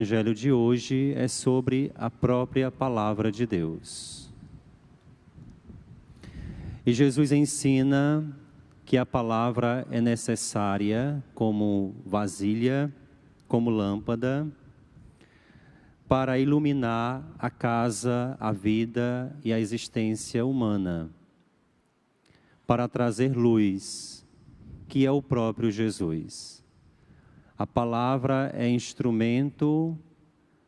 O Evangelho de hoje é sobre a própria palavra de Deus. E Jesus ensina que a palavra é necessária como vasilha, como lâmpada, para iluminar a casa, a vida e a existência humana, para trazer luz, que é o próprio Jesus. A palavra é instrumento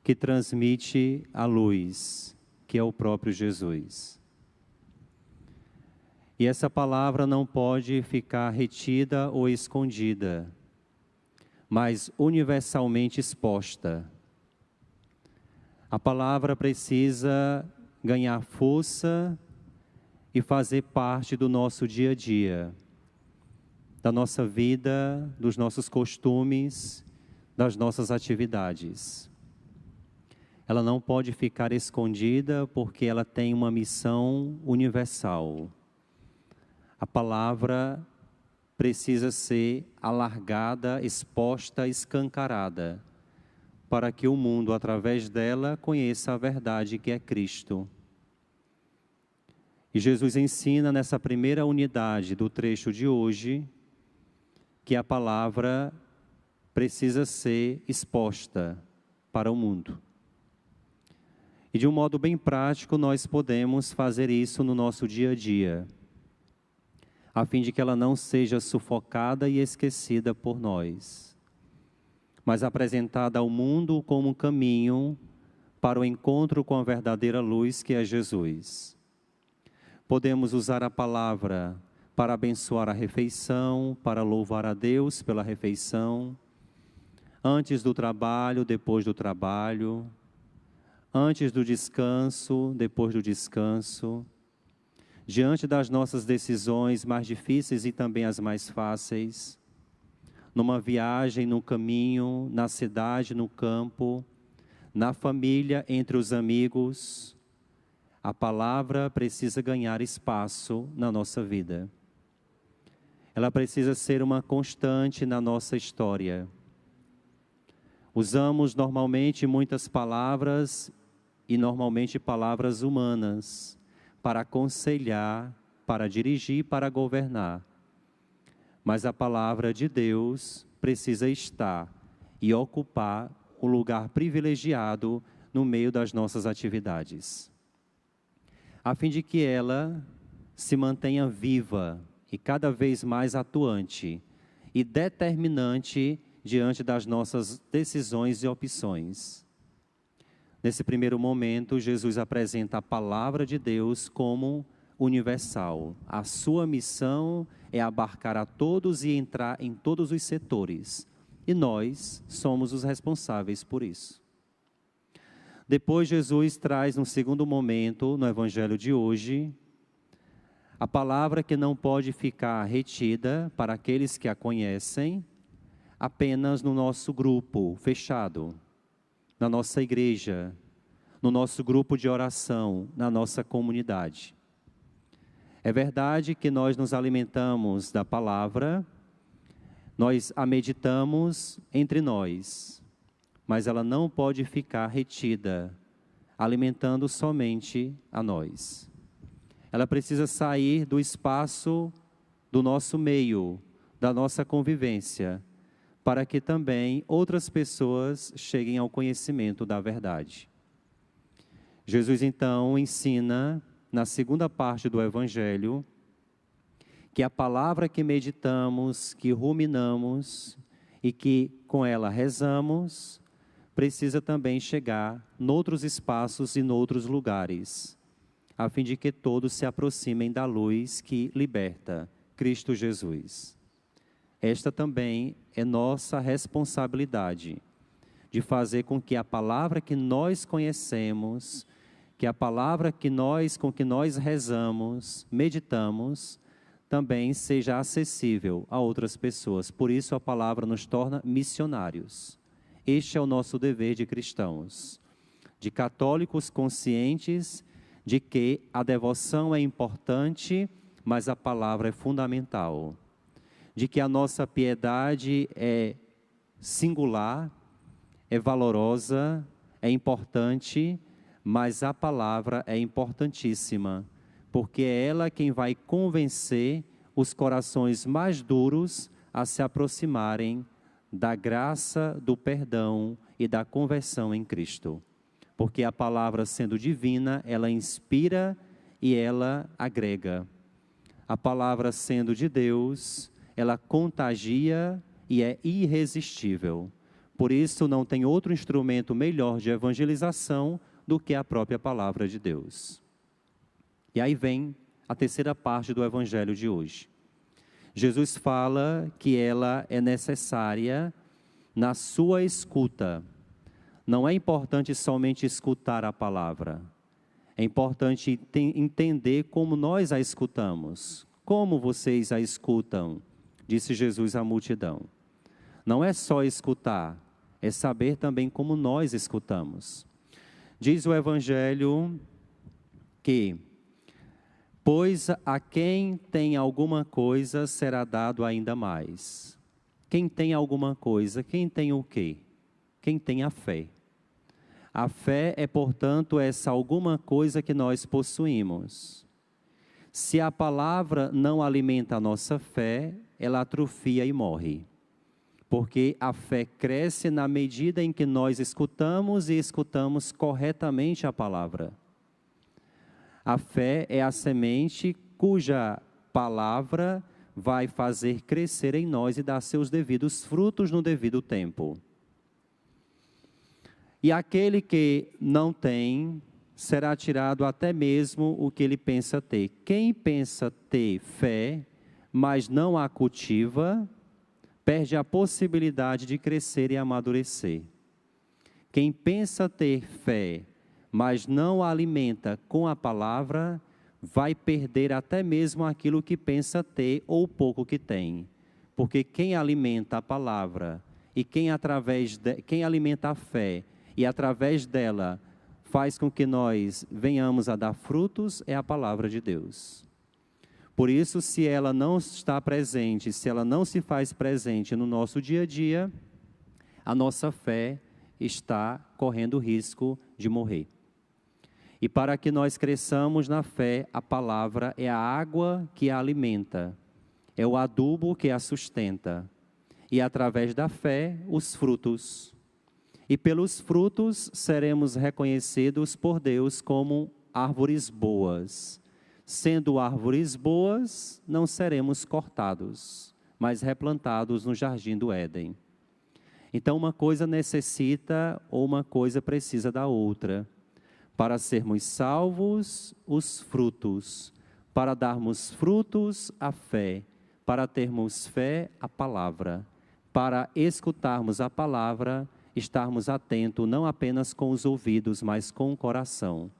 que transmite a luz, que é o próprio Jesus. E essa palavra não pode ficar retida ou escondida, mas universalmente exposta. A palavra precisa ganhar força e fazer parte do nosso dia a dia, da nossa vida, dos nossos costumes, das nossas atividades. Ela não pode ficar escondida porque ela tem uma missão universal. A palavra precisa ser alargada, exposta, escancarada, para que o mundo, através dela, conheça a verdade que é Cristo. E Jesus ensina nessa primeira unidade do trecho de hoje, que a palavra precisa ser exposta para o mundo. E de um modo bem prático, nós podemos fazer isso no nosso dia a dia, a fim de que ela não seja sufocada e esquecida por nós, mas apresentada ao mundo como um caminho para o encontro com a verdadeira luz que é Jesus. Podemos usar a palavra para abençoar a refeição, para louvar a Deus pela refeição, antes do trabalho, depois do trabalho, antes do descanso, depois do descanso, diante das nossas decisões mais difíceis e também as mais fáceis, numa viagem, no caminho, na cidade, no campo, na família, entre os amigos. A palavra precisa ganhar espaço na nossa vida. Ela precisa ser uma constante na nossa história. Usamos normalmente muitas palavras, e normalmente palavras humanas, para aconselhar, para dirigir, para governar. Mas a palavra de Deus precisa estar e ocupar um lugar privilegiado no meio das nossas atividades, a fim de que ela se mantenha viva e cada vez mais atuante e determinante diante das nossas decisões e opções. Nesse primeiro momento, Jesus apresenta a palavra de Deus como universal. A sua missão é abarcar a todos e entrar em todos os setores. E nós somos os responsáveis por isso. Depois, Jesus traz no segundo momento, no Evangelho de hoje, a palavra que não pode ficar retida para aqueles que a conhecem, apenas no nosso grupo fechado, na nossa igreja, no nosso grupo de oração, na nossa comunidade. É verdade que nós nos alimentamos da palavra, nós a meditamos entre nós, mas ela não pode ficar retida, alimentando somente a nós. Ela precisa sair do espaço do nosso meio, da nossa convivência, para que também outras pessoas cheguem ao conhecimento da verdade. Jesus então ensina, na segunda parte do Evangelho, que a palavra que meditamos, que ruminamos e que com ela rezamos, precisa também chegar noutros espaços e noutros lugares, a fim de que todos se aproximem da luz que liberta, Cristo Jesus. Esta também é nossa responsabilidade, de fazer com que a palavra que nós conhecemos, que a palavra com que nós rezamos, meditamos, também seja acessível a outras pessoas. Por isso a palavra nos torna missionários. Este é o nosso dever de cristãos, de católicos conscientes de que a devoção é importante, mas a palavra é fundamental. De que a nossa piedade é singular, é valorosa, é importante, mas a palavra é importantíssima, porque é ela quem vai convencer os corações mais duros a se aproximarem da graça, do perdão e da conversão em Cristo. Porque a palavra, sendo divina, ela inspira e ela agrega. A palavra, sendo de Deus, ela contagia e é irresistível. Por isso, não tem outro instrumento melhor de evangelização do que a própria palavra de Deus. E aí vem a terceira parte do evangelho de hoje. Jesus fala que ela é necessária na sua escuta. Não é importante somente escutar a palavra. É importante entender como nós a escutamos. Como vocês a escutam? Disse Jesus à multidão. Não é só escutar, é saber também como nós escutamos. Diz o Evangelho que, pois a quem tem alguma coisa será dado ainda mais. Quem tem alguma coisa, quem tem o quê? Quem tem a fé. A fé é, portanto, essa alguma coisa que nós possuímos. Se a palavra não alimenta a nossa fé, ela atrofia e morre. Porque a fé cresce na medida em que nós escutamos e escutamos corretamente a palavra. A fé é a semente cuja palavra vai fazer crescer em nós e dar seus devidos frutos no devido tempo. E aquele que não tem, será tirado até mesmo o que ele pensa ter. Quem pensa ter fé, mas não a cultiva, perde a possibilidade de crescer e amadurecer. Quem pensa ter fé, mas não a alimenta com a palavra, vai perder até mesmo aquilo que pensa ter ou pouco que tem. Porque quem alimenta a palavra e quem alimenta a fé e através dela faz com que nós venhamos a dar frutos é a palavra de Deus. Por isso, se ela não está presente, se ela não se faz presente no nosso dia a dia, a nossa fé está correndo risco de morrer. E para que nós cresçamos na fé, a palavra é a água que a alimenta, é o adubo que a sustenta. E através da fé, os frutos. E pelos frutos seremos reconhecidos por Deus como árvores boas. Sendo árvores boas, não seremos cortados, mas replantados no jardim do Éden. Então, uma coisa necessita ou uma coisa precisa da outra. Para sermos salvos, os frutos. Para darmos frutos, a fé. Para termos fé, a palavra. Para escutarmos a palavra, estarmos atentos não apenas com os ouvidos, mas com o coração,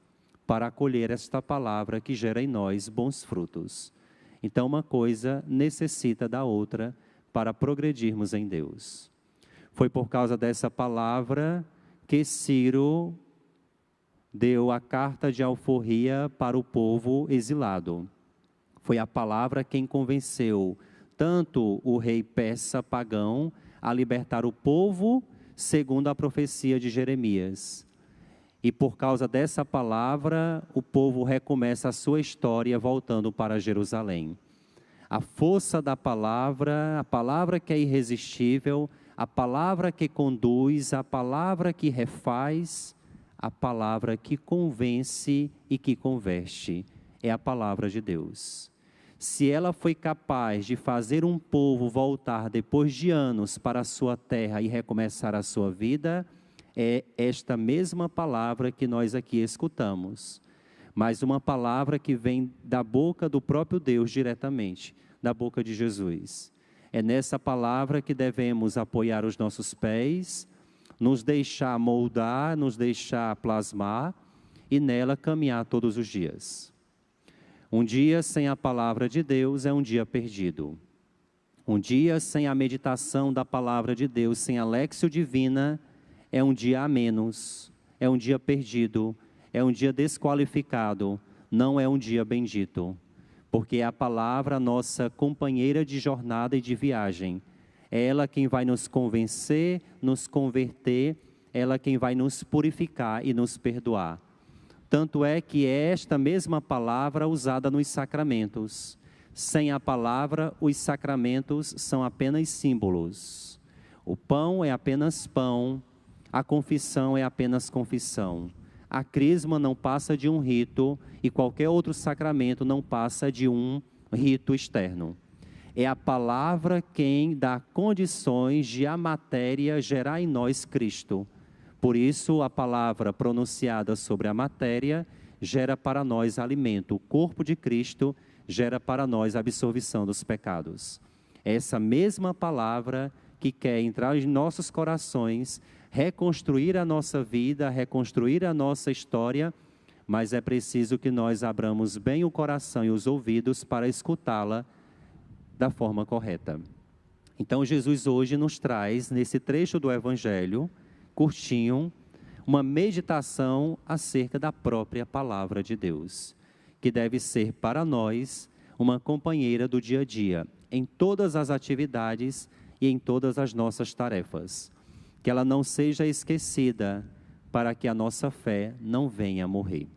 para acolher esta palavra que gera em nós bons frutos. Então, uma coisa necessita da outra para progredirmos em Deus. Foi por causa dessa palavra que Ciro deu a carta de alforria para o povo exilado. Foi a palavra quem convenceu tanto o rei persa pagão a libertar o povo, segundo a profecia de Jeremias. E por causa dessa palavra, o povo recomeça a sua história voltando para Jerusalém. A força da palavra, a palavra que é irresistível, a palavra que conduz, a palavra que refaz, a palavra que convence e que converte, é a palavra de Deus. Se ela foi capaz de fazer um povo voltar depois de anos para a sua terra e recomeçar a sua vida, é esta mesma palavra que nós aqui escutamos, mas uma palavra que vem da boca do próprio Deus diretamente, da boca de Jesus. É nessa palavra que devemos apoiar os nossos pés, nos deixar moldar, nos deixar plasmar e nela caminhar todos os dias. Um dia sem a palavra de Deus é um dia perdido. Um dia sem a meditação da palavra de Deus, sem a léxio divina, é um dia a menos, é um dia perdido, é um dia desqualificado, não é um dia bendito. Porque é a palavra nossa companheira de jornada e de viagem. É ela quem vai nos convencer, nos converter ela é quem vai nos purificar e nos perdoar. Tanto é que é esta mesma palavra usada nos sacramentos. Sem a palavra, os sacramentos são apenas símbolos. O pão é apenas pão, a confissão é apenas confissão. A crisma não passa de um rito e qualquer outro sacramento não passa de um rito externo. É a palavra quem dá condições de a matéria gerar em nós Cristo. Por isso, a palavra pronunciada sobre a matéria gera para nós alimento. O corpo de Cristo gera para nós a absolvição dos pecados. É essa mesma palavra que quer entrar em nossos corações, reconstruir a nossa vida, reconstruir a nossa história, mas é preciso que nós abramos bem o coração e os ouvidos para escutá-la da forma correta. Então, Jesus hoje nos traz, nesse trecho do Evangelho, curtinho, uma meditação acerca da própria palavra de Deus, que deve ser para nós uma companheira do dia a dia, em todas as atividades e em todas as nossas tarefas. Que ela não seja esquecida, para que a nossa fé não venha a morrer.